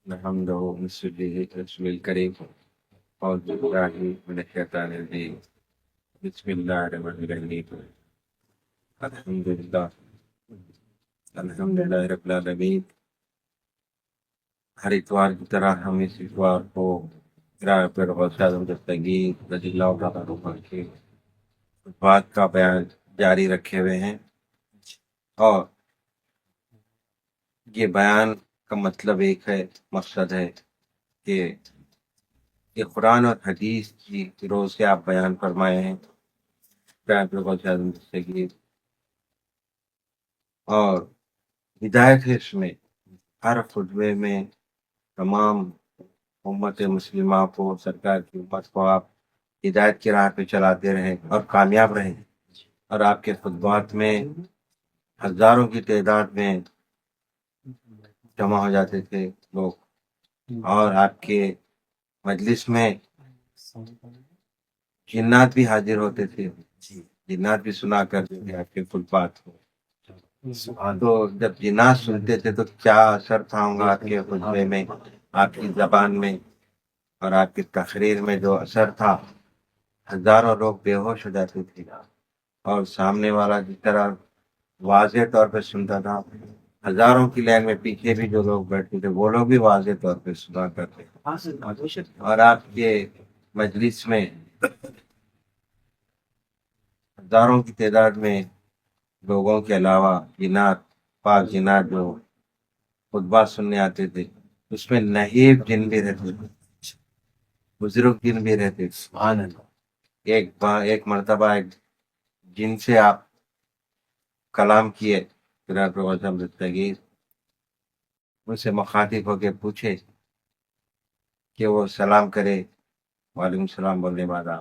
نحمده ونصلي رسول الكريم أعوذ بالله من الشيطان الرجيم بسم الله الرحمن الرحيم الحمد لله الحمد لله رب العالمين. ہر اتوار کی طرح ہم اس اتوار کو گراہ پر غوث اعظم دستگیر رضی اللہ تعالیٰ عنہ کے بات کا بیان جاری رکھے ہوئے ہیں، اور یہ بیان کا مطلب ایک ہے، مقصد ہے کہ یہ قرآن اور حدیث کی روز سے آپ بیان فرمائے ہیں گراہ پر غوث اعظم دستگیر، اور ہدایت ہے اس میں. ہر خطبے میں تمام امت مسلمہ کو، سرکار کی امت کو آپ ہدایت کی راہ پہ چلاتے رہیں اور کامیاب رہیں. اور آپ کے خطبات میں ہزاروں کی تعداد میں جمع ہو جاتے تھے لوگ، اور آپ کے مجلس میں جنات بھی حاضر ہوتے تھے، جنات بھی سنا کرتے تھے آپ کے خطبات کو. تو جب جنات سنتے تھے تو کیا اثر تھا ہوں گا آپ کے خطبے میں، آپ کی زبان میں اور آپ کی تقریر میں جو اثر تھا. ہزاروں لوگ بے ہوش ہو جاتے تھے، اور سامنے والا جس طرح واضح طور پہ سنتا تھا، ہزاروں کی لائن میں پیچھے بھی جو لوگ بیٹھتے تھے وہ لوگ بھی واضح طور پہ سنا کرتے تھے. اور آپ کے مجلس میں ہزاروں کی تعداد میں لوگوں کے علاوہ جنات، پاک جنات جو خطبہ سننے آتے تھے، اس میں نحیف جن بھی رہتے تھے، بزرگ جن بھی رہتے تھے. سبحان اللہ. ایک مرتبہ ایک جن سے آپ کلام کیے جناب اعظم دستگیر، ان سے مخاطب ہو کے پوچھے کہ وہ سلام کرے. وعلیکم السلام بولنے والا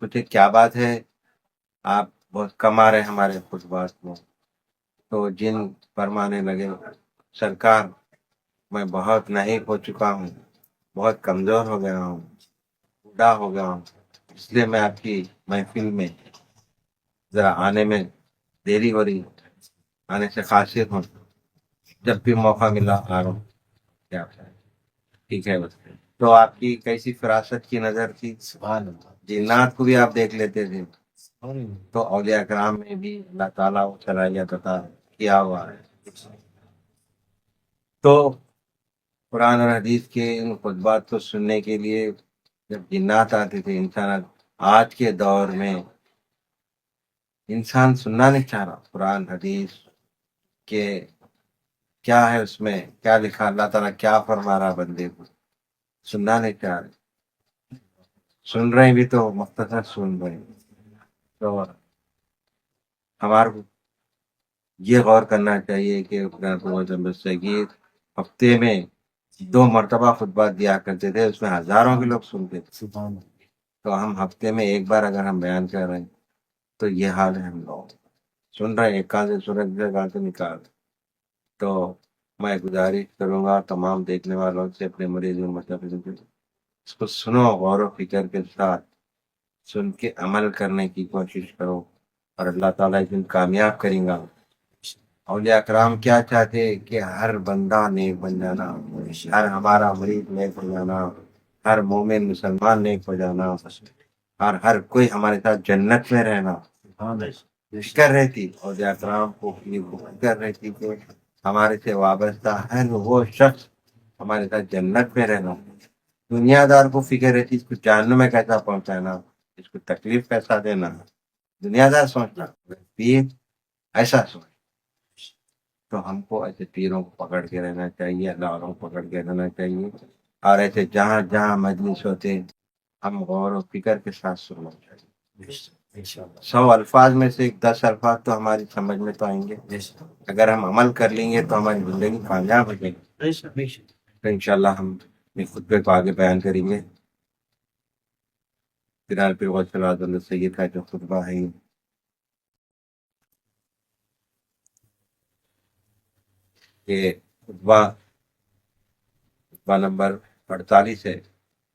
پوچھے کیا بات ہے، آپ بہت کم آ رہے ہمارے خطبات میں. تو جن فرمانے لگے، سرکار میں بہت نحیف ہو چکا ہوں، بہت کمزور ہو گیا ہوں، بوڑھا ہو گیا ہوں، اس لیے میں آپ کی محفل میں ذرا آنے میں دیری ہو رہی، آنے سے قاصر ہوں، جب بھی موقع ملا آ رہا ہوں. کیا ٹھیک ہے بس. تو آپ کی کیسی فراست کی نظر تھی. سبحان اللہ. جنات کو بھی آپ دیکھ لیتے تھے. تو اولیاء کرام میں بھی اللہ تعالیٰ وہ صلاحیت عطا کیا ہوا ہے. تو قرآن اور حدیث کے ان خطبات کو سننے کے لیے جب جنات آتے تھے، انسان آج کے دور میں انسان سننا نہیں چاہ رہا قرآن حدیث کے کیا ہے، اس میں کیا لکھا، اللہ تعالیٰ کیا فرما رہا بندے کو، سننا نہیں چاہ رہے. سن رہے بھی تو مختصر سن رہے. تو ہمارے کو یہ غور کرنا چاہیے کہ دستگیر ہفتے میں 2 مرتبہ خطبات دیا کرتے تھے، اس میں ہزاروں کے لوگ سنتے تھے. تو ہم ہفتے میں ایک بار اگر ہم بیان کر رہے ہیں تو یہ حال ہے. ہم لوگ سن رہے ہیں، ایک کان سے سن رہے دوسرے کان سے نکال. تو میں گزارش کروں گا تمام دیکھنے والوں سے، اپنے مریض اس کو سنو، غور و فکر کے ساتھ سن کے عمل کرنے کی کوشش کرو، اور اللہ تعالیٰ اس دن کامیاب کریں گا. اولیاء کرام کیا چاہتے کہ ہر بندہ نیک بن جانا، ہر ہمارا مریض نیک ہو جانا، ہر مومن مسلمان نیک ہو جانا، اور ہر کوئی ہمارے ساتھ جنت میں رہنا. فکر رہتی اولیاء کرام کو، فکر رہتی کہ ہمارے سے وابستہ ہر وہ شخص ہمارے ساتھ جنت میں رہنا. دنیا دار کو فکر رہتی اس کو جہنم میں کیسا پہنچانا، اس کو تکلیف کیسا دینا. دنیا دار سوچنا، پیر ایسا سوچ. تو ہم کو ایسے پیروں کو پکڑ کے رہنا چاہیے، اللہ والوں کو پکڑ کے رہنا چاہیے، اور ایسے جہاں جہاں مجلس ہوتے ہم غور و فکر کے ساتھ سننا چاہیے. 100 الفاظ میں سے 10 الفاظ تو ہماری سمجھ میں تو آئیں گے. اگر ہم عمل کر لیں گے تو ہماری زندگی کامیاب ہو جائے گی. تو انشاءاللہ ہم خطبے کو آگے بیان کریں گے. فلحال پہ غوث اعظم سید کا جو خطبہ ہے یہ خطبہ نمبر 48 ہے،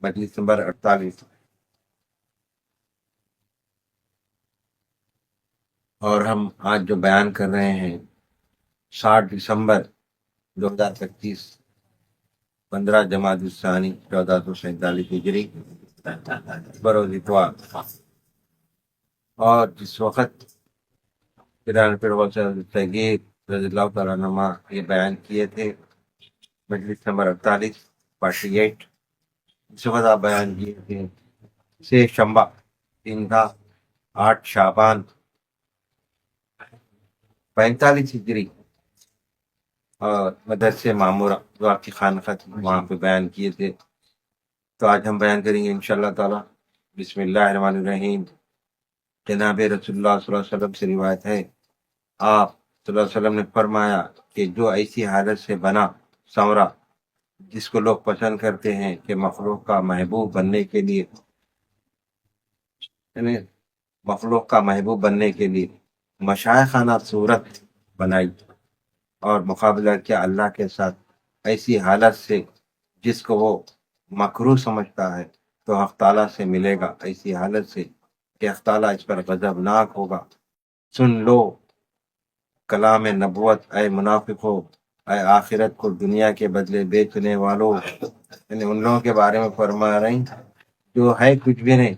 مجلس نمبر 48. اور ہم آج جو بیان کر رہے ہیں 7 دسمبر 2025 15 جماعت الثانی 1447 ہجری بروز اتوار، اور جس وقت پیران پیر تحقیق رضی اللہ تعالیٰ عنہ یہ بیان کیے تھے، مجلس نمبر 48 اس وقت آپ بیان کیے تھے، سے شنبہ دن تھا 8 شعبان 45 ہجری، اور مدرسے معمورہ جو آپ کی خانقاہ تھی وہاں پہ بیان کیے تھے. تو آج ہم بیان کریں گے انشاءاللہ تعالی. بسم اللہ الرحمن الرحیم. جناب رسول اللہ صلی اللہ علیہ وسلم سے روایت ہے، آپ صلی اللہ علیہ وسلم نے فرمایا کہ جو ایسی حالت سے بنا سنورا جس کو لوگ پسند کرتے ہیں کہ مخلوق کا محبوب بننے کے لیے، یعنی مخلوق کا محبوب بننے کے لیے مشائخانہ صورت بنائی اور مقابلہ کیا اللہ کے ساتھ ایسی حالت سے جس کو وہ مکروہ سمجھتا ہے تو حق تعالیٰ سے ملے گا، ایسی حالت سے کہ حق تعالیٰ اس پر غضبناک ہوگا. سن لو کلام نبوت اے منافق ہو، اے آخرت کو دنیا کے بدلے بیچنے والوں. یعنی ان لوگوں کے بارے میں فرما رہے ہیں جو ہے کچھ بھی نہیں،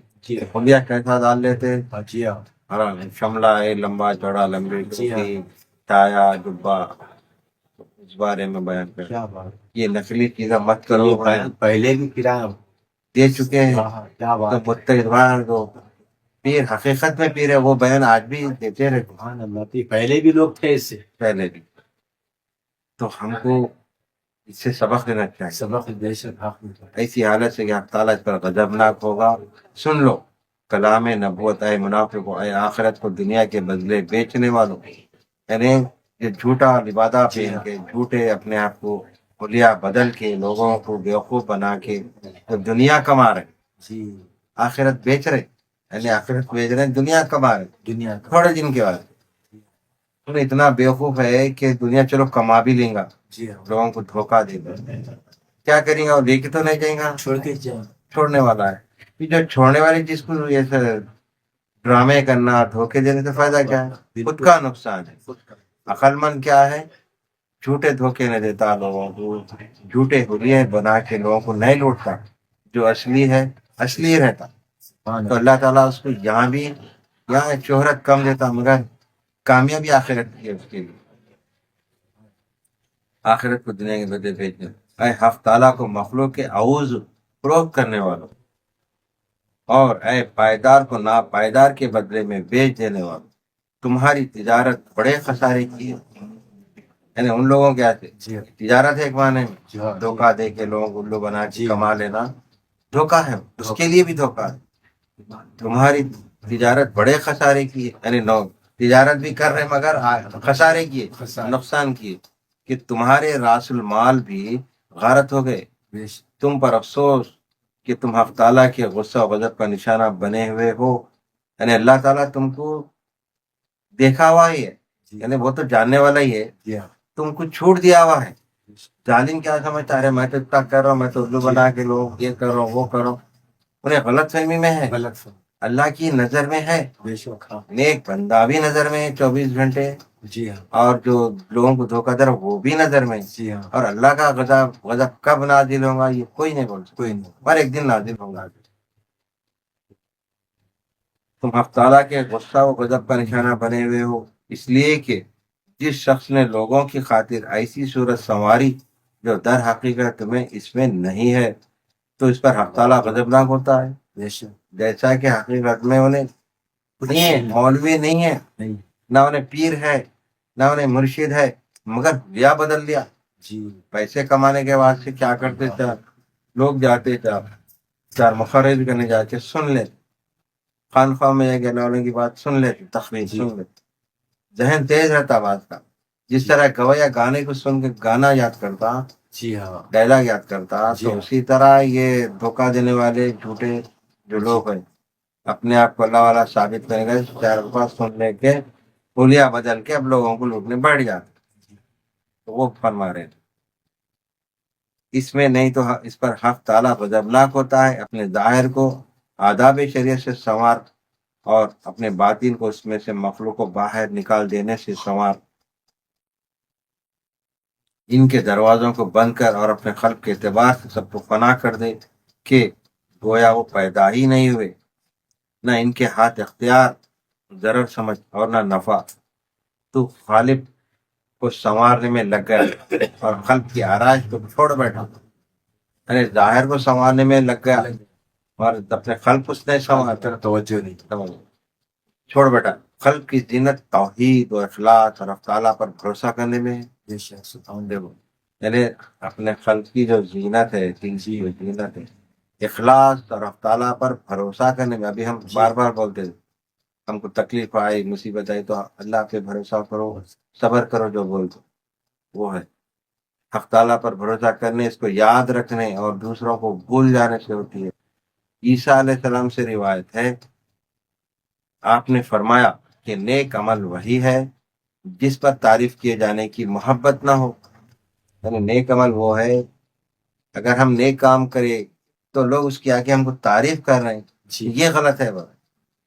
خلیہ کیسا ڈال لیتے، شملہ ہے لمبا چوڑا، لمبی ٹوپی، ٹایا جبا، اس بارے میں بیان کر. یہ نقلی چیزیں مت کرو، پہلے بھی کرایہ دے چکے ہیں. کیا تو بات متحدوار جو پیر حقیقت میں پیر ہے وہ بیان آج بھی دیتے رہتے سبحان اللہ، پہلے بھی لوگ تھے اس سے پہلے بھی. تو ہم کو اس سے سبق لینا چاہیے. سبق بے شک حق میں ایسی حالت سے کہ حق تعالیٰ اس پر غضبناک ہوگا. سن لو کلام نبوت اے منافق ہو، اے آخرت کو دنیا کے بدلے بیچنے والوں. یعنی یہ جھوٹا لبادہ پہن کے، جھوٹے اپنے آپ کو خلیہ بدل کے، لوگوں کو بیوقوف بنا کے تو دنیا کما رہے، جی آخرت بیچ رہے. یعنی آخرت بیچ رہے، دنیا کما رہے دنیا کا تھوڑے دن کے بعد. اتنا بیوقوف ہے کہ دنیا چلو کما بھی لیں گا، جی ہاں لوگوں کو دھوکہ دے گا. کیا کریں گا؟ اور لے کے تو نہیں جائیں گا، چھوڑ کے جائیں چھوڑنے والا ہے. پھر جو چھوڑنے والی چیز کو ایسے ڈرامے کرنا، دھوکے دینے سے فائدہ کیا ہے؟ خود کا نقصان ہے. عقل مند کیا ہے؟ جھوٹے دھوکے نہ دیتا لوگوں کو، جھوٹے حلیے بنا کے لوگوں کو نہیں لوٹتا. جو اصلی ہے اصلی رہتا. تو اللہ تعالیٰ اس کو یہاں شہرت کم دیتا مگر کامیابی آخرت کی ہے اس کے لیے. آخرت کو دنیا کے بدلے بھیجنے، اے حق تعالیٰ کو مخلوق کے عوض فروخت کرنے والوں، اور اے پائیدار کو ناپائیدار کے بدلے میں بیچ دینے والوں، تمہاری تجارت بڑے خسارے کی ہے. یعنی ان لوگوں کے آتے تجارت ہے ایک معنی میں دھوکہ دے کے لوگوں کو الو بنا کے کما لینا دھوکہ ہے، اس کے لیے بھی دھوکہ ہے. تمہاری تجارت بڑے خسارے کی ہے، یعنی تجارت بھی کر رہے مگر خسارے کیے، نقصان کیے. کہ تمہارے راس المال بھی غارت ہو گئے. تم پر افسوس کہ تم حق تعالیٰ کے غصہ و غضب کا نشانہ بنے ہوئے ہو. یعنی اللہ تعالیٰ تم کو دیکھا ہوا ہی ہے، یعنی وہ تو جاننے والا ہی ہے، تم کو چھوٹ دیا ہوا ہے. ظالم کیا سمجھتا ہے میں تو اتنا کر رہا ہوں، میں تو الو بنا کے لوگ یہ کر رہا ہوں وہ کر رہا ہوں. انہیں غلط فہمی میں ہے، اللہ کی نظر میں ہے. نیک بندہ بھی نظر میں ہے 24 گھنٹے، جی ہاں، اور جو لوگوں کو دھوکہ دے رہا وہ بھی نظر میں. جی ہاں، اور اللہ کا غضب کب نازل ہوگا یہ کوئی نہیں بول سکتا، کوئی نہیں. پر ایک دن نازل ہوگا. تم حق تعالیٰ کے غصہ و غضب کا نشانہ بنے ہوئے ہو، اس لیے کہ جس شخص نے لوگوں کی خاطر ایسی صورت سنواری جو در حقیقت تمہیں اس میں نہیں ہے تو اس پر حق تعالیٰ غضبناک ہوتا ہے. جیسا کہ حقیقت میں انہیں نہیں ہے، مولوی نہیں ہے، نہ انہیں پیر ہے، نہ انہیں مرشد ہے، مگر لیا بدل لیا. جی پیسے کمانے کے بعد سے کیا کرتے تھے لوگ؟ جاتے تھے چار مخرج کرنے جاتے، سن لیتے خانخواہ میں گنونے کی بات سن لیتے، تخمین سن لیتے. ذہن تیز رہتا بات کا. جس طرح گویا گانے کو سن کے گانا یاد کرتا، جی ہاں، ڈائلاگ یاد کرتا، تو اسی طرح یہ دھوکہ دینے والے جھوٹے جو لوگ ہیں اپنے آپ کو اللہ والا ثابت کریں گے، چار بات سننے کے بولیا بدل کے اب لوگوں کو لوٹنے بیٹھ جاتے. تو وہ فرما رہے تھے اس میں نہیں تو اس پر حق تعالیٰ غضبناک ہوتا ہے. اپنے ظاہر کو آداب شریعت سے سنوار اور اپنے باطن کو اس میں سے مخلوق کو باہر نکال دینے سے سنوار. ان کے دروازوں کو بند کر اور اپنے خلق کے اعتبار سے سب کو فنا کر دے کہ گویا وہ پیدا ہی نہیں ہوئے، نہ ان کے ہاتھ اختیار ضرر سمجھ اور نہ نفع۔ تو خالق کو سنوارنے میں لگ گیا اور خلق کی آرائش کو چھوڑ بیٹھا، یعنی ظاہر کو سنوارنے میں لگ گیا اور اپنے خلق اس نے سنوارا، توجہ نہیں۔ چھوڑ بیٹا۔ خلق کی زینت توحید و اخلاص اور اللہ تعالیٰ پر بھروسہ کرنے میں ہے۔ بے شک سبحان دیکھو، یعنی اپنے خلق کی جو زینت ہے، تنسی جو زینت ہے، اخلاص اور اللہ تعالیٰ پر بھروسہ کرنے میں۔ ابھی ہم بار بار بولتے ہیں ہم کو تکلیف آئی، مصیبت آئی تو اللہ پہ بھروسہ کرو، صبر کرو، جو بولتے وہ ہے حق تعالیٰ پر بھروسہ کرنے، اس کو یاد رکھنے اور دوسروں کو بھول جانے سے ہوتی ہے۔ عیسیٰ علیہ السلام سے روایت ہے، آپ نے فرمایا کہ نیک عمل وہی ہے جس پر تعریف کیے جانے کی محبت نہ ہو۔ یعنی نیک عمل وہ ہے، اگر ہم نیک کام کرے تو لوگ اس کی آگے ہم کو تعریف کر رہے ہیں، جی یہ غلط ہے۔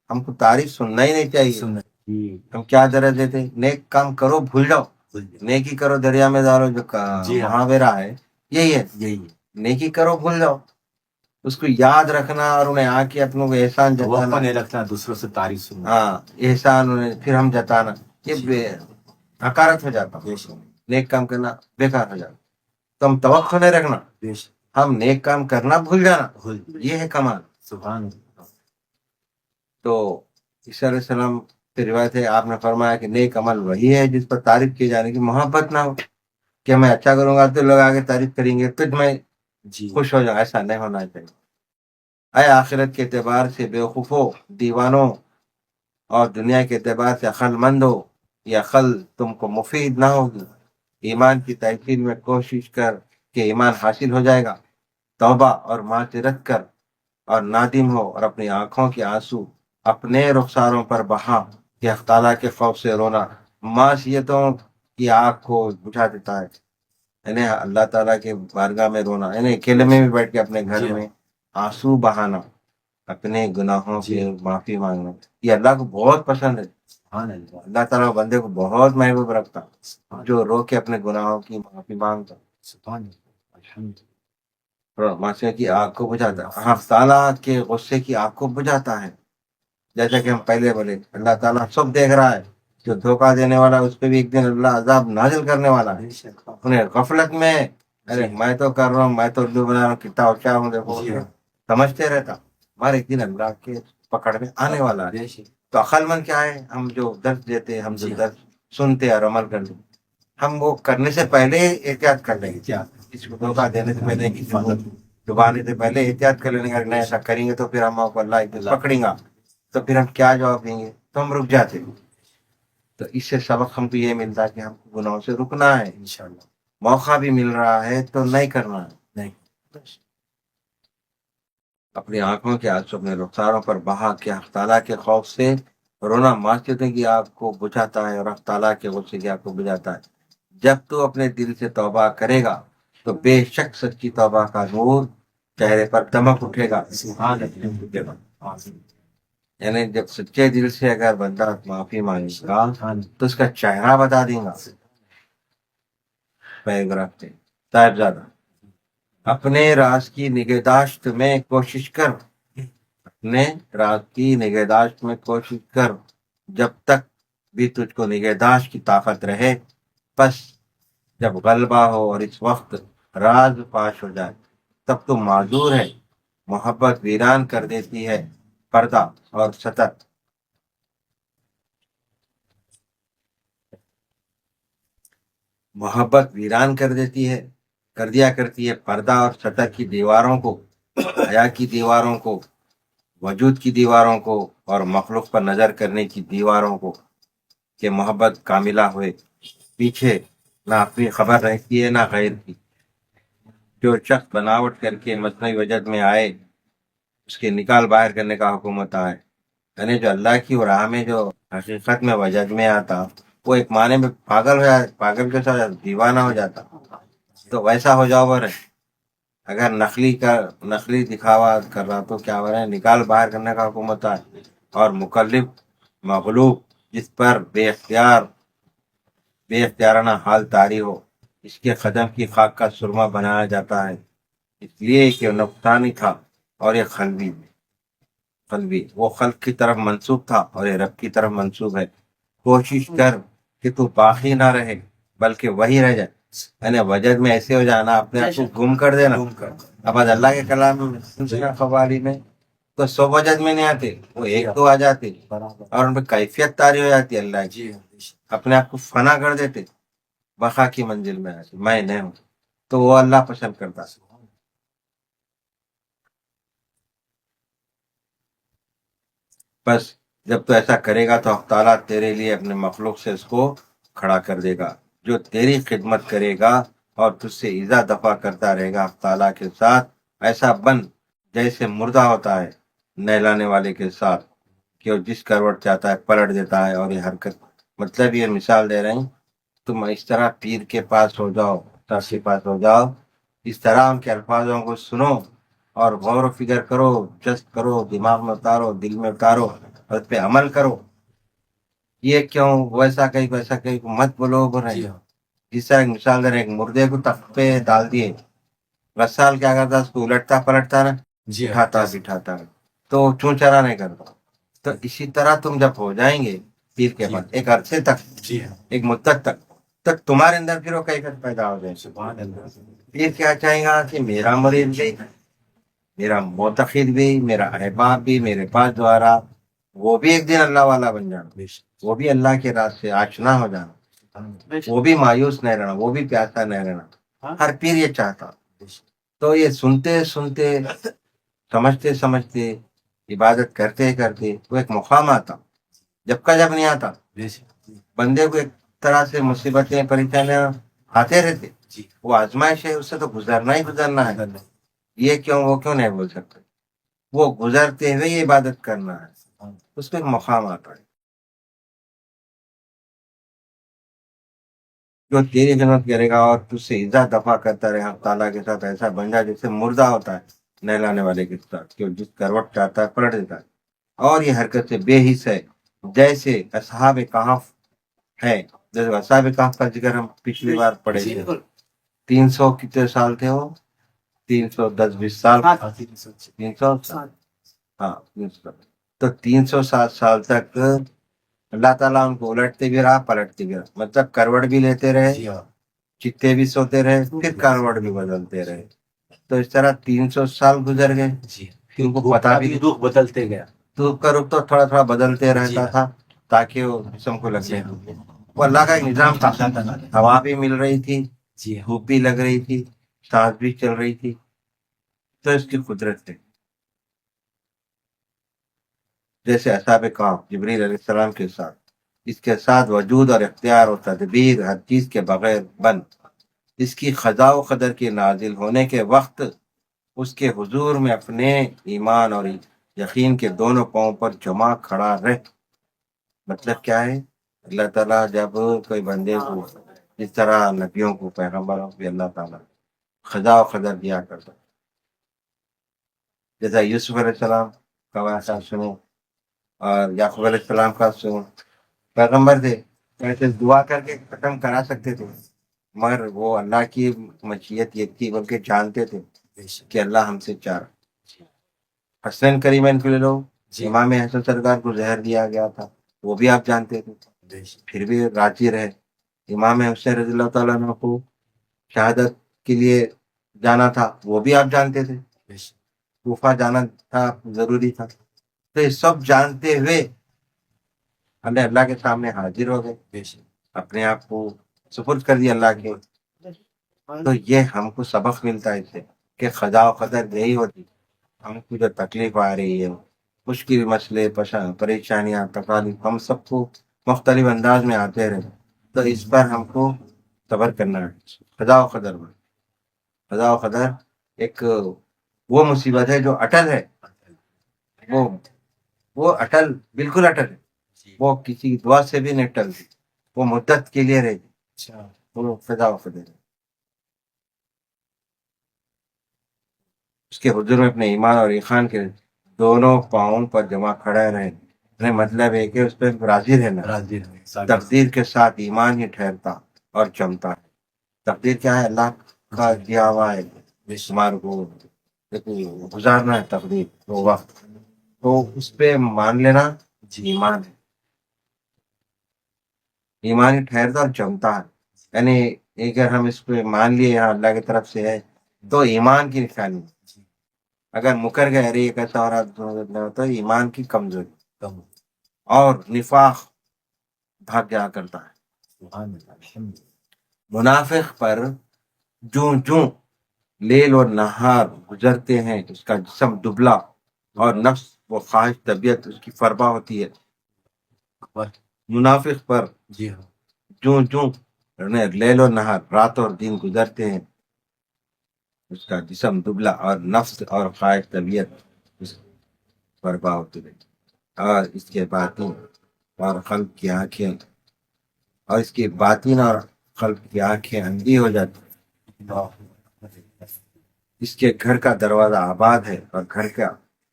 ہم کو تعریف سننا ہی نہیں چاہیے۔ سننا جی ہم کیا درج دیتے ہیں؟ نیک کام کرو، بھول جاؤ، نیکی کرو دریا میں ڈالو، جو جی ہاں۔ محاورہ ہے یہی ہے، یہی نیکی کرو بھول جاؤ، اس کو یاد رکھنا اور انہیں آ کے اپنوں کو احسان جتانا، وقفہ نہیں رکھنا، دوسروں سے تعریف سننا۔ ہاں احسان انہیں پھر ہم جتانا، یہ حقارت ہو جاتا، بے شک نیک کام کرنا بیکار ہو جاتا۔ تو ہم توقع نہیں رکھنا، بے شک ہم نیک کام کرنا بھول جانا، یہ ہے کمال۔ سبحان اللہ۔ تو عیسیٰ علیہ السلام سے روایت ہے، آپ نے فرمایا کہ نیک عمل وہی ہے جس پر تعریف کیے جانے کی محبت نہ ہو، کہ میں اچھا کروں گا تو لوگ آگے تعریف کریں گے تو میں جی خوش ہو جاؤں، ایسا نہیں ہونا چاہیے۔ اے آخرت کے اعتبار سے بے وقوفوں، دیوانوں اور دنیا کے اعتبار سے عقل مندوں، یہ عقل تم کو مفید نہ ہوگی۔ ایمان کی تحقیق میں کوشش کر کہ ایمان حاصل ہو جائے گا، توبہ اور معذرت کر اور نادم ہو، اور اپنی آنکھوں کے آنسو اپنے رخساروں پر بہا، کہ اللہ تعالیٰ کے خوف سے رونا معصیتوں کی آگ کو بجھا دیتا ہے۔ یعنی اللہ تعالیٰ کے بارگاہ میں رونا، یعنی اکیلے میں بھی بیٹھ کے اپنے گھر میں آنسو بہانا، اپنے گناہوں کی معافی مانگنا، یہ اللہ کو بہت پسند ہے۔ سبحان اللہ۔ اللہ تعالیٰ بندے کو بہت محبوب رکھتا، جو رو کے اپنے گناہوں کی معافی مانگتا، سبحان اللہ، الحمد معصیوں کی آگ کو بجھاتا، اللہ تعالیٰ کے غصے کی آگ کو بجھاتا ہے۔ جیسا کہ ہم پہلے بولے، اللہ تعالیٰ سب دیکھ رہا ہے، جو دھوکہ دینے والا اس پہ بھی ایک دن اللہ عذاب نازل کرنے والا ہے۔ انہیں غفلت میں، ارے میں تو کر رہا ہوں، میں تو اردو بنا رہا ہوں، کتنا ہوشیار ہوں، دیکھو سمجھتے رہتا، ہمارے ایک دن اللہ کے پکڑ میں آنے والا ہے۔ تو عقل مند کیا ہے؟ ہم جو درس دیتے، ہم جو درس سنتے اور عمل کرتے، ہم وہ کرنے سے پہلے احتیاط کر لیں گے، کسی کو دھوکہ دینے سے پہلے، کسی کو ڈبانے سے پہلے احتیاط کر لینے کا، نہیں ایسا کریں گے تو پھر ہم کو اللہ ایک دن پکڑیں گا، تو پھر ہم کیا جواب دیں گے؟ تو ہم رک جاتے۔ تو اس سے سبق ہم کو یہ ملتا ہے کہ ہم کو گناہوں سے رکنا ہے، انشاءاللہ۔ موقع بھی مل رہا ہے تو نہیں کرنا ہے، نہیں اپنی آنکھوں کے آنسو اپنے رخساروں پر بہا، کہ حق تعالیٰ کے خوف سے رونا معصیتوں کی آگ کو بجھاتا ہے اور حق تعالیٰ کے غصے کی آگ کو بجھاتا ہے۔ جب تو اپنے دل سے توبہ کرے گا تو بے شک سچی توبہ کا نور چہرے پر دمک اٹھے گا۔ سبحان اللہ۔ یعنی جب سچے دل سے اگر بندہ معافی مانگے گا تو اس کا چہرہ بتا دیں گا۔ پیراگراف سے صاحبزادہ، اپنے راز کی نگہداشت میں کوشش کر، اپنے راز کی نگہداشت میں کوشش کر، جب تک بھی تجھ کو نگہداشت کی طاقت رہے، بس جب غلبہ ہو اور اس وقت راز فاش ہو جائے تب تو معذور ہے۔ محبت ویران کر دیتی ہے پردہ اور ستر، محبت ویران کر دیتی ہے، کر دیا کرتی ہے پردہ اور سطر کی دیواروں کو، حیا کی دیواروں کو، وجود کی دیواروں کو، اور مخلوق پر نظر کرنے کی دیواروں کو، کہ محبت کاملہ ہوئے، پیچھے نہ اپنی خبر رہتی ہے نہ غیر کی۔ جو شخص بناوٹ کر کے مصنوعی وجد میں آئے، اس کے نکال باہر کرنے کا حکم ہوتا ہے۔ یعنی جو اللہ کی راہ میں جو حقیقت میں وجد میں آتا، وہ ایک معنی میں پاگل ہو جاتا، پاگل کے ساتھ دیوانہ ہو جاتا، تو ویسا ہو جاؤ رہے۔ اگر نقلی دکھاوا کر رہا تو کیا ہو رہا ہے؟ نکال باہر کرنے کا حکم ہوتا ہے۔ اور مکلف مغلوب جس پر بے اختیارانہ حال طاری ہو، اس کے قدم کی خاک کا سرما بنایا جاتا ہے، اس لیے کہ وہ نقصانی تھا اور یہ قلبی وہ خلق کی طرف منسوب تھا اور یہ رب کی طرف منسوب ہے۔ کوشش کر کہ تو باقی نہ رہے بلکہ وہی رہ جائے، یعنی وجد میں ایسے ہو جانا، اپنے آپ کو گم کر دینا۔ اب آج اللہ کے کلام میں قوالی میں تو 100 وجد میں نہیں آتے، وہ ایک دو آ جاتے اور ان پہ کیفیت طاری ہو جاتی اللہ کی، اپنے آپ کو فنا کر دیتے، بقا کی منزل میں آتے، میں نہیں ہوں، تو وہ اللہ پسند کرتا۔ بس جب تو ایسا کرے گا تو اللہ تعالیٰ تیرے لیے اپنے مخلوق سے اس کو کھڑا کر دے گا، جو تیری خدمت کرے گا اور تجھ سے ایذا دفع کرتا رہے گا اللہ تعالیٰ کے ساتھ، ایسا بن جیسے مردہ ہوتا ہے نہلانے والے کے ساتھ، کہ وہ جس کروٹ چاہتا ہے پلٹ دیتا ہے۔ اور یہ حرکت مطلب یہ مثال دے رہے ہیں، تم اس طرح پیر کے پاس ہو جاؤ، سر کے پاس ہو جاؤ، اس طرح ان کے الفاظوں کو سنو اور غور و فکر کرو، جذب کرو، دماغ میں اتارو، دل میں اتارو اور اس پہ عمل کرو۔ یہ کیوں ویسا کہیں ویسا کہیں مت بولو بول رہے ہیں۔ جس طرح ایک مثال دے رہے ہیں، ایک مردے کو تخت پہ ڈال دیے، رسال کیا کرتا، اس کو الٹتا پلٹتا نا، بٹھاتا بٹھاتا، تو چون چرا نہیں کرتا۔ تو اسی طرح تم جب ہو جائیں گے پیر کے بعد ایک عرصے تک، ایک مدت تک تمہارے اندر پھر وہ کیفیت پیدا ہو جائے۔ پیر کیا چاہیں گا کہ میرا مرید بھی، میرا معتقد بھی، میرا احباب بھی میرے پاس جو آ رہا، وہ بھی ایک دن اللہ والا بن جانا، وہ بھی اللہ کے راز سے آشنا ہو جانا، وہ بھی مایوس نہیں رہنا، وہ بھی پیاسا نہیں رہنا۔ ہر پیر یہ چاہتا۔ تو یہ سنتے سنتے، سمجھتے سمجھتے، عبادت کرتے کرتے وہ ایک مقام آتا، جب کا جب نہیں آتا۔ بندے کو ایک طرح سے مصیبتیں پریشانیاں آتے رہتے، وہ آزمائش ہے، اس سے تو گزرنا ہی گزرنا ہے۔ یہ کیوں وہ کیوں نہیں بول سکتے، وہ گزرتے ہوئے یہ عبادت کرنا ہے، اس پہ ایک مقام آتا ہے۔ جو تیری خدمت کرے گا اور تجھ سے ایذا دفع کرتا رہے اللہ تعالیٰ کے ساتھ، ایسا بن جائے جیسے مردہ ہوتا ہے نہلانے والے کے ساتھ، کہ جس کروٹ چاہتا ہے پلٹ دیتا ہے۔ اور یہ حرکت سے بے حس ہے، جیسے اصحاب کہف ہے۔ جیسے اصحاب کہف کا ذکر ہم پچھلی بار پڑھے تھے، 300 کتنے سال تھے وہ، 310-20 سال، 300 سال، ہاں 300۔ تو 307 سال تک اللہ تعالیٰ ان کو الٹتے بھی رہا پلٹتے بھی رہا، مطلب کروٹ بھی لیتے رہے، چتے بھی سوتے رہے، پھر کروٹ بھی بدلتے رہے۔ تو اس طرح 300 سال گزر گئے، ان کو پتا بھی دکھ بدلتے گیا، تو کرو تو تھوڑا تھوڑا بدلتے رہتا تھا تاکہ وہ جسم کو لگ جائے۔ وہ اللہ کا ایک نظام تھا، ہوا بھی مل رہی تھی، دھوپ بھی لگ رہی تھی، سانس بھی چل رہی تھی، تو اس کی قدرت ہے۔ جیسے اصحاب کہف جبریل علیہ السلام کے ساتھ، اس کے ساتھ وجود اور اختیار اور تدبیر ہر چیز کے بغیر بند، اس کی خضا و قدر کے نازل ہونے کے وقت اس کے حضور میں اپنے ایمان اور یقین کے دونوں پاؤں پر جمع کھڑا رہ۔ مطلب کیا ہے، اللہ تعالیٰ جب کوئی بندے کو جس طرح نبیوں کو پیغمبروں کو اللہ تعالیٰ خضا و قدر دیا کرتا، جیسا یوسف علیہ السلام کا واقعہ سنو اور یعقوب علیہ السلام کا سنو، پیغمبر تھے، ایسے دعا کر کے ختم کرا سکتے تھے، مگر وہ اللہ کی مشیت یہ تھی، بلکہ جانتے تھے کہ اللہ ہم سے چاہ رہا۔ حسن کریمین کے لوگ، امام حسن سرکار کو زہر دیا گیا تھا، وہ بھی آپ جانتے تھے، پھر بھی راضی رہے۔ امام حسین رضی اللہ تعالیٰ عنہ کو شہادت کے لیے جانا تھا، وہ بھی آپ جانتے تھے، کوفہ جانا تھا، ضروری تھا۔ تو یہ سب جانتے ہوئے ہم نے اللہ کے سامنے حاضر ہو گئے، اپنے آپ کو سپرد کر دیا اللہ کے۔ تو یہ ہم کو سبق ملتا ہے اس سے کہ خضا و قدر یہی ہوتی، ہم کو جو تکلیف آ رہی ہے، مشکل مسئلے، پریشانیاں، تکالیف ہم سب کو مختلف انداز میں آتے رہے، تو اس پر ہم کو صبر کرنا ہے۔ خضا و قدر میں، خضا و قدر ایک وہ مصیبت ہے جو اٹل ہے، وہ اٹل، بالکل اٹل ہے، وہ کسی دعا سے بھی نہیں ٹلتی، وہ مدت کے لیے رہے گی، وہ خضا و قدر ہے۔ اس کے حضور میں اپنے ایمان اور ایقان کے دونوں پاؤں پر جمع کھڑا رہے، مطلب ہے کہ اس پہ راضی رہنا، تقدیر کے ساتھ ایمان ہی ٹھہرتا اور جمتا ہے۔ تقدیر کیا ہے؟ اللہ کا دیا ہوا ہے، تمہارے کو گزارنا ہے تقدیر وہ وقت، تو اس پہ مان لینا ایمان ہے، ایمان ہی ٹھہرتا اور جمتا ہے. یعنی اگر ہم اس پہ مان لیے یہاں اللہ کی طرف سے ہے تو ایمان کی نشانی ہے. اگر مکر گئے ارے یہ کیسا ہو رہا تو ایمان کی کمزوری اور نفاق بھاگ جا کرتا ہے. منافق پر جوں لیل اور نہار گزرتے ہیں اس کا جسم دبلا اور نفس و خواہش طبیعت اس کی فربا ہوتی ہے. منافق پر جی ہاں جوں لیل و نہار رات اور دن گزرتے ہیں اس کا جسم دبلا اور نفس اور خواہش طبیعت اس کی فربا ہوتی ہے. اور اس کے باطن اور قلب کی آنکھیں اور اس کی باطن اور قلب کی آنکھیں اندھی ہو جاتی. اس کے گھر کا دروازہ آباد ہے اور گھر کا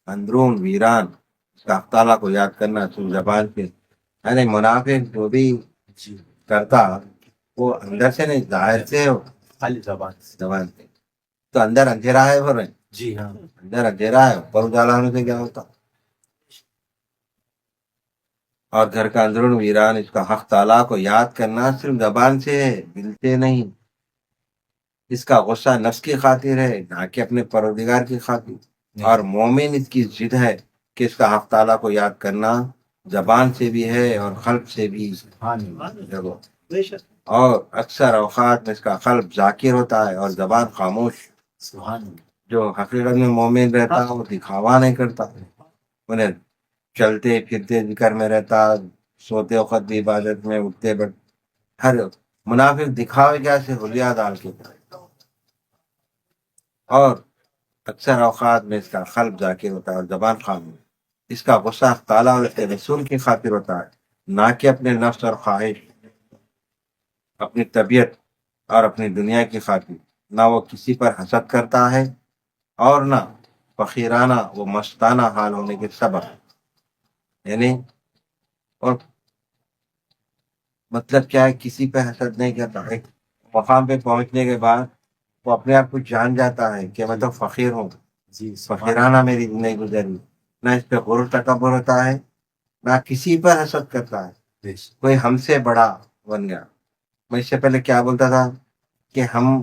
اندرون ویران. اس کا تعالیٰ کو یاد کرنا سن زبان پہ، یعنی منافق جو بھی کرتا وہ اندر سے نہیں ظاہر سے ہو، خالی زبان پہ تو اندر اندھیرا ہے بول رہے، جی ہاں اندر اندھیرا ہے، اوپر اجالا ہونے سے کیا ہوتا. اور گھر کا اندرون ویران. اس کا حق تعالیٰ کو یاد کرنا صرف زبان سے ہے، دل سے نہیں. اس کا غصہ نفس کی خاطر ہے نہ کہ اپنے پروردگار کی خاطر. اور مومن اس کی ضد ہے کہ اس کا حق تعالیٰ کو یاد کرنا زبان سے بھی ہے اور قلب سے بھی. اور اکثر اوقات میں اس کا قلب ذاکر ہوتا ہے اور زبان خاموش. جو حقیقت میں مومن رہتا ہے وہ دکھاوا نہیں کرتا، انہیں چلتے پھرتے ذکر میں رہتا، سوتے وقت بھی عبادت میں، اٹھتے بٹ ہر منافق دکھاوے کیسے حلیہ ڈال کے. اور اکثر اوقات میں اس کا قلب ذاکر ہوتا ہے اور زبان خاموش. اس کا غصہ تعالیٰ اور اس کے رسول کی خاطر ہوتا ہے نہ کہ اپنے نفس اور خواہش، اپنی طبیعت اور اپنی دنیا کی خاطر. نہ وہ کسی پر حسد کرتا ہے اور نہ فقیرانہ و مستانہ حال ہونے کے سبب. یعنی اور مطلب کیا ہے، کسی پہ حسد نہیں کرتا ہے. مقام پہ پہنچنے کے بعد وہ اپنے آپ کو جان جاتا ہے کہ میں تو فقیر ہوں، فقیرانہ میری زندگی گزری. نہ اس پہ غرور تکبر ہوتا ہے نہ کسی پر حسد کرتا ہے کوئی ہم سے بڑا بن گیا. میں اس سے پہلے کیا بولتا تھا کہ ہم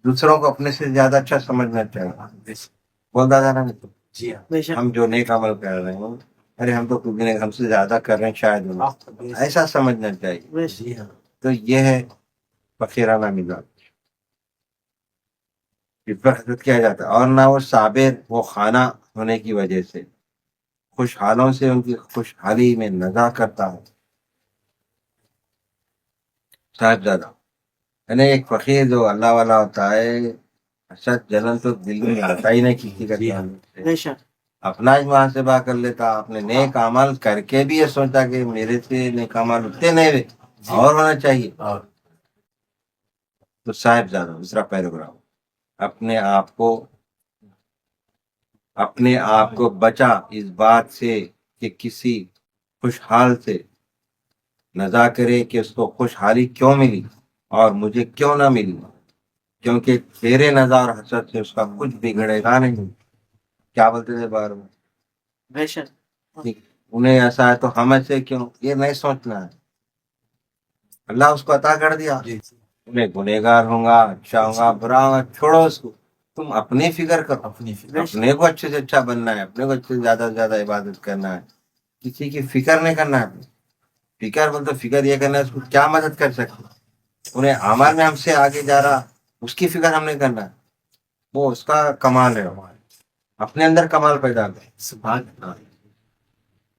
دوسروں کو اپنے سے زیادہ اچھا سمجھنا چاہیے، بولتا تھا نا ہم جو نیک عمل کر رہے ہیں ارے ہم تو کچھ نہیں، ہم سے زیادہ کر رہے ہیں شاید ایسا سمجھنا چاہیے. تو یہ ہے فقیرانہ مزاج، اس پر حسد کیا جاتا ہے. اور نہ وہ صابر وہ خانہ ہونے کی وجہ سے خوشحالوں سے ان کی خوشحالی میں نزا کرتا ہے. صاحبزادہ یعنی ایک فقیر جو اللہ والا ہوتا ہے، حسد جلن تو دل میں آتا ہی نہیں کسی کا. اپنا ہی محاسبہ کر لیتا، اپنے نیک عمل کر کے بھی یہ سوچتا کہ میرے سے نیک عمل اتنے نہیں ہوئے اور ہونا چاہیے. تو صاحبزادہ دوسرا پیراگراف، اپنے آپ کو بچا اس بات سے کہ کسی خوشحال سے نزا کرے کہ اس کو خوشحالی کیوں ملی اور مجھے کیوں نہ ملی، کیونکہ تیرے نزا اور حسد سے اس کا کچھ بگڑے گا نہیں. کیا بولتے تھے بار میں، انہیں ایسا ہے تو ہم ایسے کیوں، یہ نہیں سوچنا ہے. اللہ اس کو عطا کر دیا، میں گنہگار ہوں گا، اچھا ہوں گا، برا ہوں گا، چھوڑو اس کو. تم اپنی فکر کرو، اپنے کو اچھے سے اچھا بننا ہے، اپنے کو اچھے سے زیادہ سے زیادہ عبادت کرنا ہے، کسی کی فکر نہیں کرنا ہے. فکر بولتے فکر یہ کرنا ہے اس کو کیا مدد کر سکتے، انہیں عمل میں ہم سے آگے جا رہا اس کی فکر ہم نے کرنا ہے. وہ اس کا کمال ہے، اپنے اندر کمال پیدا کر،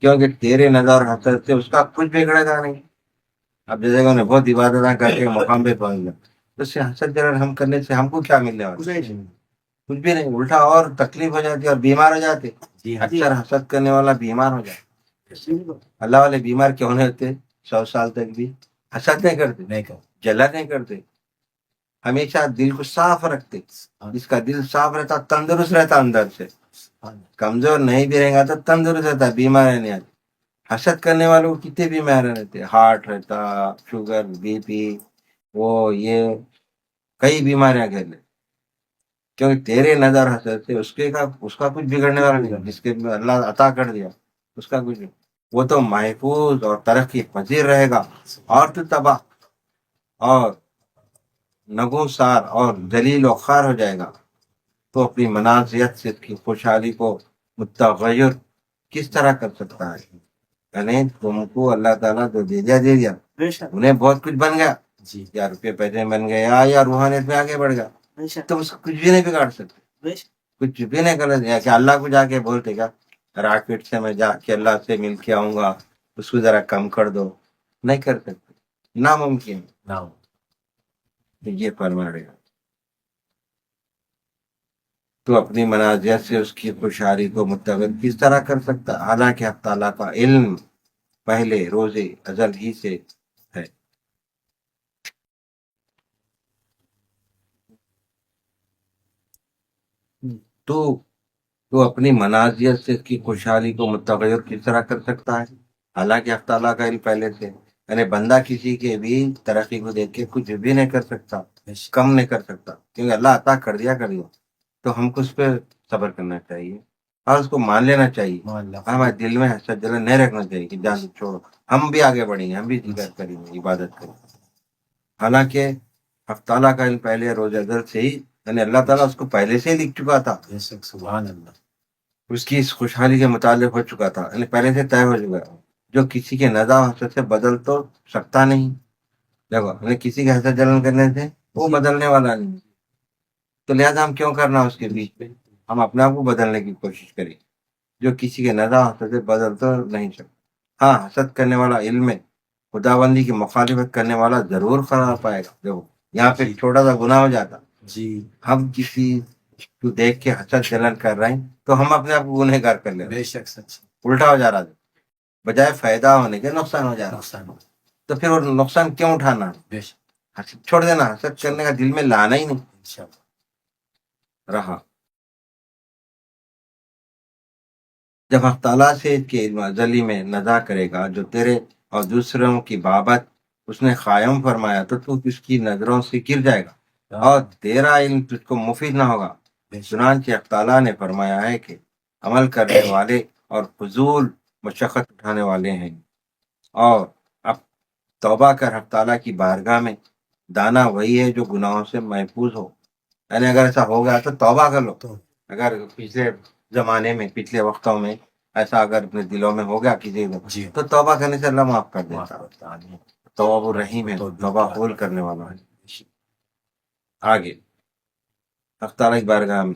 کیونکہ تیرے نظر حسد سے اس کا کچھ بگڑے گا نہیں. اب جیسے کہ انہیں بہت عبادت کر کے مقام پہ پہنچ گیا تو اس سے حسد جلن ہم کرنے سے ہم کو کیا ملنے والا، کچھ بھی نہیں، الٹا اور تکلیف ہو جاتی اور بیمار ہو جاتے. اکثر حسد کرنے والا بیمار ہو جاتا. اللہ والے بیمار کیوں نہیں ہوتے؟ 100 سال تک بھی حسد نہیں کرتے، جلن نہیں کرتے، ہمیشہ دل کو صاف رکھتے. جس کا دل صاف رہتا تندرست رہتا، اندر سے کمزور نہیں بھی رہے گا تو تندرست رہتا، بیمار نہیں آتی. حسد کرنے والوں کو کتنے بیمار رہتے، ہارٹ رہتا، شوگر، بی پی، وہ یہ کئی بیماریاں گھیر لے، کیونکہ تیرے نظر حسد سے اس کا کچھ بگڑنے والا نہیں، جس کے اللہ عطا کر دیا اس کا کچھ نہیں، وہ تو محفوظ اور ترقی پذیر رہے گا، اور تو تباہ اور نگوسار اور ذلیل و خوار ہو جائے گا۔ تو اپنی منازعت سے اس کی خوشحالی کو متغیر کس طرح کر سکتا ہے؟ یعنی تم کو اللہ تعالیٰ جو دے دیا، بے شک انہیں بہت کچھ بن گیا، جی یا روپے پیسے بن گئے یا روحانیت میں آگے بڑھ گیا، بے شک تم اس کو کچھ بھی نہیں بگاڑ سکتے، بے شک کچھ بھی نہیں کر سکتے۔ کہ اللہ کو جا کے بولتے کیا راکٹ سے میں جا کے اللہ سے مل کے آؤں گا، اس کو ذرا کم کر دو، نہیں کر سکتے، ناممکن ہے۔ نعم تو یہ فرما رہے گا تو اپنی منازعت سے اس کی خوشحالی کو متوقع کس طرح کر سکتا، حالانکہ حق تعالیٰ کا علم پہلے روزے ازل ہی سے ہے۔ تو اپنی منازعت سے اس کی خوشحالی کو متغیر کس طرح کر سکتا ہے، حالانکہ حق تعالیٰ کا علم پہلے سے، یعنی بندہ کسی کے بھی ترقی کو دیکھ کے کچھ بھی نہیں کر سکتا، بے شک کم نہیں کر سکتا، کیونکہ اللہ عطا کر دیا تو ہم کو اس پہ صبر کرنا چاہیے اور اس کو مان لینا چاہیے، ہمارے دل میں حسد جلن نہیں رکھنا چاہیے کہ جان چھوڑو، ہم بھی آگے بڑھیں گے، ہم بھی ذکر کریں گے، عبادت کریں گے۔ حالانکہ حق تعالیٰ کا علم پہلے روزہ ازل سے ہی، یعنی اللہ تعالیٰ اس کو پہلے سے ہی لکھ چکا تھا، بے شک سبحان اللہ اس کی اس خوشحالی کے متعلق ہو چکا تھا، یعنی پہلے سے طے ہو چکا تھا، جو کسی کے نزا حسد سے بدل تو سکتا نہیں، دیکھو یعنی کسی کے حسد جلن کرنے سے وہ بدلنے والا نہیں، تو لہٰذا ہم کیوں کرنا اس کے بیچ میں، ہم اپنے آپ کو بدلنے کی کوشش کریں، جو کسی کے نزا حسد سے بدل تو نہیں سکتا۔ ہاں، حسد کرنے والا علم میں خداوندی کی مخالفت کرنے والا ضرور خراب پائے گا۔ دیکھو یہاں پہ ایک چھوٹا سا گناہ ہو جاتا، جی ہم کسی کو دیکھ کے حسد جلن کر رہے ہیں تو ہم اپنے آپ کو گنہگار کر لے رہے بے ہیں، شک سچ الٹا ہو جا رہا ہے، بجائے فائدہ ہونے کے نقصان ہو جا رہا ہے۔ نقصان تو پھر وہ نقصان کیوں اٹھانا، بے شک حسد چھوڑ دینا، حسد کرنے کا دل میں لانا ہی نہیں انشاءاللہ رہا۔ جب حق تعالیٰ سے اس کے علم ازلی میں نزا کرے گا جو تیرے اور دوسروں کی بابت اس نے قائم فرمایا، تو اس کی نظروں سے گر جائے گا اور تیرا علم تجھ کو مفید نہ ہوگا۔ بے شک چنانچہ حق تعالیٰ نے فرمایا ہے کہ عمل کرنے والے اور فضول مشقت اٹھانے والے ہیں، اور اب توبہ کر حق تعالیٰ کی بارگاہ میں، دانا وہی ہے جو گناہوں سے محفوظ ہو، یعنی اگر ایسا ہو گیا تو توبہ کر لو، تو اگر پچھلے زمانے میں پچھلے وقتوں میں ایسا اگر اپنے دلوں میں ہو گیا کسی کو، جی تو توبہ کرنے سے اللہ معاف کر معاف دیتا، کرتا ہے توبہ الرحیم ہے، توبہ قبول کرنے والا ہے۔ آگے حق تعالیٰ کی بارگاہ میں،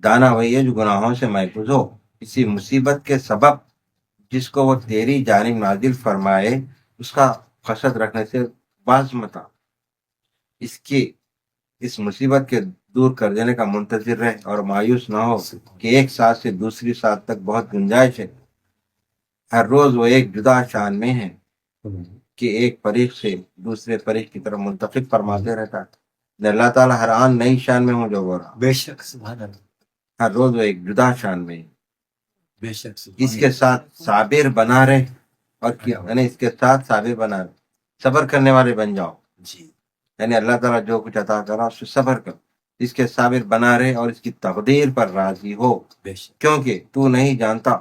دانا وہی ہے جو گناہوں سے محفوظ ہو، کسی مصیبت کے سبب جس کو وہ تیری جانب نازل فرمائے اس کا قصد رکھنے سے باز متا، اس مصیبت کے دور کر دینے کا منتظر رہے اور مایوس نہ ہو کہ ایک ساتھ سے دوسری ساتھ تک بہت گنجائش ہے، ہر روز وہ ایک جدا شان میں ہے کہ ایک فریق سے دوسرے فریق کی طرف منتقل فرماتے رہتا ہے۔ اللہ تعالیٰ ہر آن نئی شان میں ہوں جو ہو رہا، بے شک سبحان اللہ ہر روز وہ ایک جدا شان میں ہے۔ بے شک اس کے ساتھ صابر بنا رہے، اور یعنی اس کے ساتھ صابر بنا رہے، صبر کرنے والے بن جاؤ، جی یعنی اللہ تعالیٰ جو کچھ عطا کرا اس سے صبر کر، اس کے صابر بنا رہے اور اس کی تقدیر پر راضی ہو، بے شک کیونکہ تو نہیں جانتا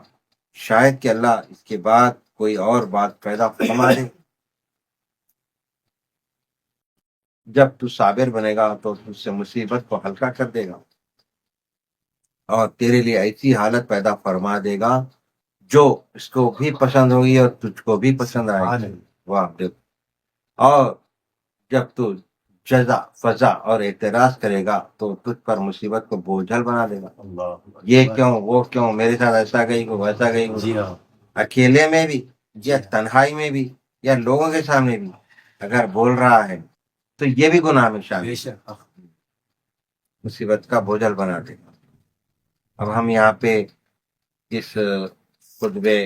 شاید کہ اللہ اس کے بعد کوئی اور بات پیدا فرما دے۔ جب تو صابر بنے گا تو اس سے مصیبت کو ہلکا کر دے گا اور تیرے لیے ایسی حالت پیدا فرما دے گا جو اس کو بھی پسند ہوگی اور تجھ کو بھی پسند آئے گی۔ واہ دیکھ، اور جب تو جزا فضا اور اعتراض کرے گا تو تجھ پر مصیبت کو بوجھل بنا دے گا، اللہ یہ کیوں وہ کیوں، میرے ساتھ ایسا گئی ہو ویسا گئی ہو، جی ہاں اکیلے میں بھی یا تنہائی میں بھی یا لوگوں کے سامنے بھی اگر بول رہا ہے تو یہ بھی گناہ میں شامل بے ہے، شک مصیبت کا بوجھل بنا دے گا۔ اب ہم یہاں پہ اس خطبے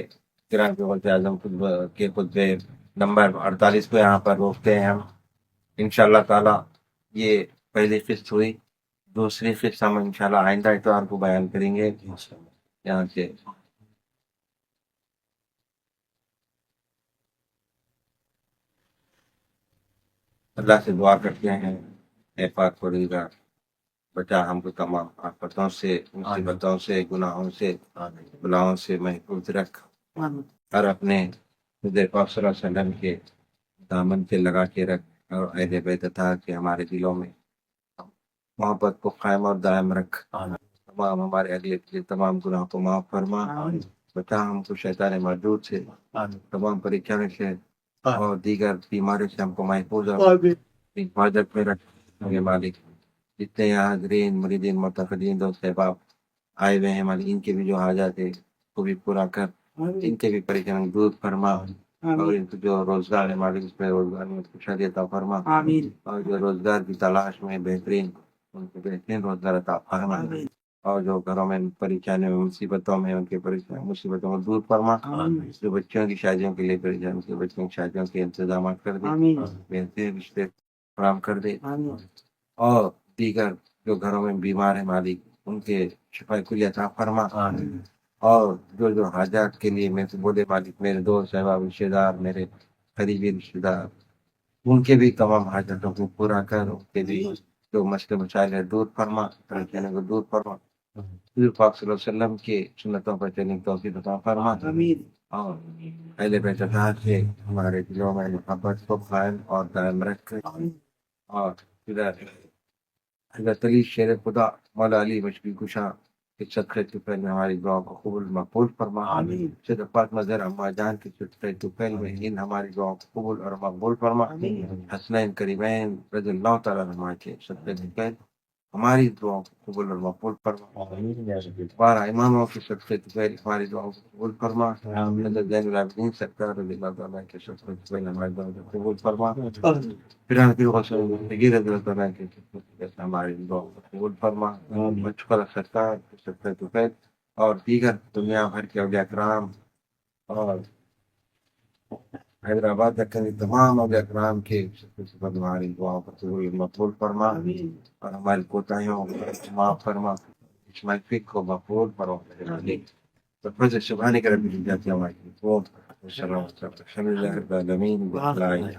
کرام کے وزیر اعظم کے خطبے نمبر 48 کو یہاں پر روکتے ہیں ہم، انشاءاللہ تعالی۔ یہ پہلی قسط ہوئی، دوسری قسط ہم انشاءاللہ آئندہ اتوار کو بیان کریں گے انشاءاللہ یہاں سے۔ اللہ سے دعا کرتے ہیں اے پاک پروردگار بچا ہم کو تمام آفتوں سے مصیبتوں سے گناہوں سے بلاؤں سے محفوظ رکھ اور اپنے حضور پاک صلی اللہ علیہ وسلم کے دامن سے لگا کے رکھ اور اہل بیت تھا کہ ہمارے دلوں میں محبت کو قائم اور دائم رکھ تمام ہمارے اگلے پچھلے تمام گناہوں کو معاف فرما بچا ہم کو شیطان مردود سے تمام پریشانی سے اور دیگر بیماریوں سے ہم کو محفوظ اور حفاظت میں رکھ میرے مالک جتنے یہاں حاضرین مریدین معتقدین دوست احباب آئے ہوئے ہیں مالک ان کے بھی جو حاجات ہے کو بھی پورا کر ان کے بھی پریشانی دور فرما اور ان کو جو روزگار ہے مالک اس پہ روزگار میں خوشحالی عطا فرما اور جو روزگار کی تلاش میں بہترین ان کو بہترین روزگار عطا فرما اور جو گھروں میں پریشانی میں مصیبتوں میں ان کے پریشانی مصیبتوں کو دور فرما جو بچوں کی شادیوں کے لیے پریشان کے بچوں کی شادیوں کے انتظامات کر دے بہترین رشتے فراہم کر دے اور دیگر جو گھروں میں بیمار ہیں مالک ان کے شفا کلی عطا فرما اور جو حاجات کے لیے میں سے بولے مالک میرے دوست احباب رشتے دار میرے قریبی رشتے دار ان کے بھی تمام حاجتوں کو پورا کر ان کے بھی جو مسئلے مسائل ہے دور فرما پریشانی کو دور فرما حضور پاک صلی اللہ علیہ وسلم کے سنتوں پر چلنے کی توفیق عطا فرما اور اہل بیت اطہار سے ہمارے دلوں میں محبت کو قائم اور دائم رکھ اور حضرت علی شیر خدا مولا علی مشکل کشا کے صدقے طفیل میں ہماری دعاؤں کو قبول مقبول فرما صدق فاطمہ زہرا اما جان کے صدقے طفیل میں ان ہماری دعاؤں کو قبول اور مقبول فرما حسنین کریمین رضی اللہ تعالیٰ عنہ کے صدقے طفیل ہماری دعاؤں کو قبول اور مقبول فرما بارہ اماموں کے صدقے طفیل ہماری دعاؤں کو قبول فرما حضرت زین العابدین سرکار رضی اللہ تعالیٰ کے صدقے طفیل ہماری دعاؤں کو قبول فرما پھر پیر غوث الدین رضی اللہ تعالیٰ کے صدقے ہماری دعاؤں کو قبول فرما مشکل سرکار کے صدقے طفیل اور دیگر دنیا بھر کے اولیاء کرام اور حیدرآباد دکن تمام اولیاء کرام کے صدقے ہماری دعاؤں کو قبول مقبول فرما اور ہماری کوتاہیوں کو معاف فرما اس محفل کو مقبول فرما فضل سبحانك رب العزة عما يصفون والسلام على المرسلين والحمد لله رب العالمين.